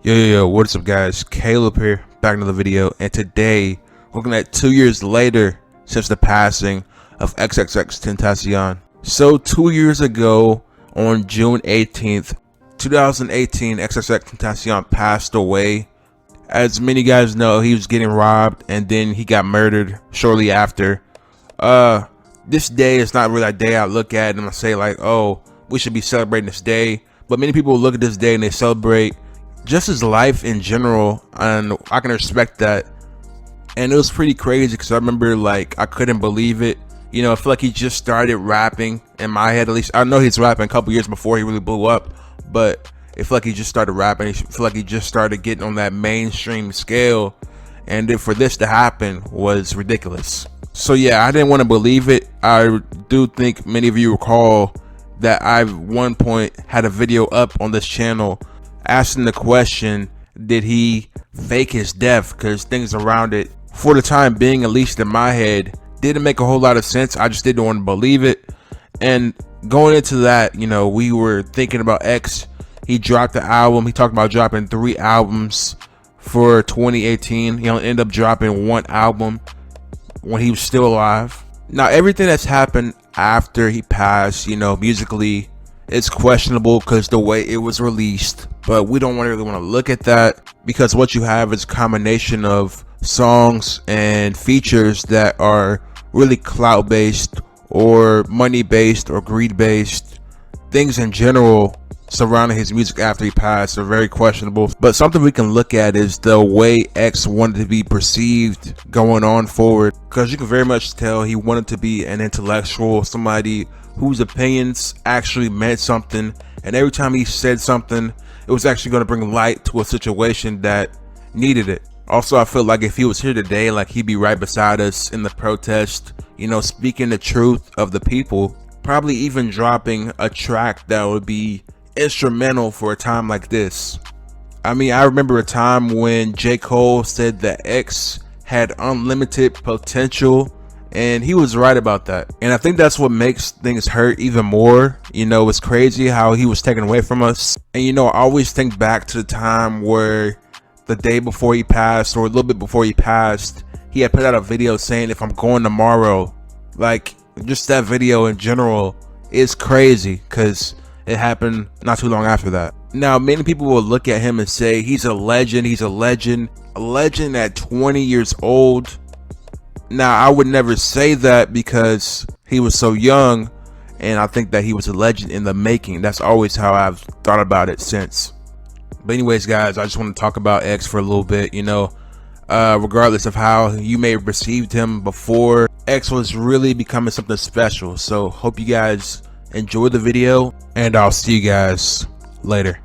Yo, what's up guys? Caleb here, back in another video, and today, looking at 2 years later since the passing of XXXTENTACION. So 2 years ago, on June 18th, 2018, XXXTENTACION passed away. As many guys know, he was getting robbed and then he got murdered shortly after. This day is not really a day I look at and I say like, oh, we should be celebrating this day. But many people look at this day and they celebrate just his life in general, and I can respect that. And it was pretty crazy because I remember, like, I couldn't believe it. You know, I feel like he just started rapping in my head, at least. I know he's rapping a couple years before he really blew up, but I feel like he just started rapping. I feel like he just started getting on that mainstream scale, and then for this to happen was ridiculous. So yeah, I didn't want to believe it. I do think many of you recall that I at one point had a video up on this channel asking the question, did he fake his death? Because things around it, for the time being, at least in my head, didn't make a whole lot of sense. I just didn't want to believe it. And going into that, you know, we were thinking about X. He dropped the album. He talked about dropping 3 albums for 2018. He only ended up dropping 1 album when he was still alive. Now, everything that's happened after he passed, you know, musically, it's questionable because the way it was released, but we don't really want to look at that, because what you have is a combination of songs and features that are really clout based or money based or greed based. Things in general surrounding his music after he passed are very questionable. But something we can look at is the way X wanted to be perceived going on forward, because you can very much tell he wanted to be an intellectual, somebody whose opinions actually meant something, and every time he said something, it was actually going to bring light to a situation that needed it. Also, I feel like if he was here today, like, he'd be right beside us in the protest, you know, speaking the truth of the people, probably even dropping a track that would be instrumental for a time like this. I mean, I remember a time when J. Cole said that X had unlimited potential, and he was right about that. And I think that's what makes things hurt even more. You know, it's crazy how he was taken away from us. And you know, I always think back to the time where the day before he passed, or a little bit before he passed, he had put out a video saying, if I'm going tomorrow. Like, just that video in general is crazy because it happened not too long after that. Now, many people will look at him and say he's a legend, a legend at 20 years old. Now, I would never say that because he was so young, and I think that he was a legend in the making. That's always how I've thought about it since. But anyways, guys, I just want to talk about X for a little bit. You know, regardless of how you may have perceived him before, X was really becoming something special. So hope you guys enjoy the video, and I'll see you guys later.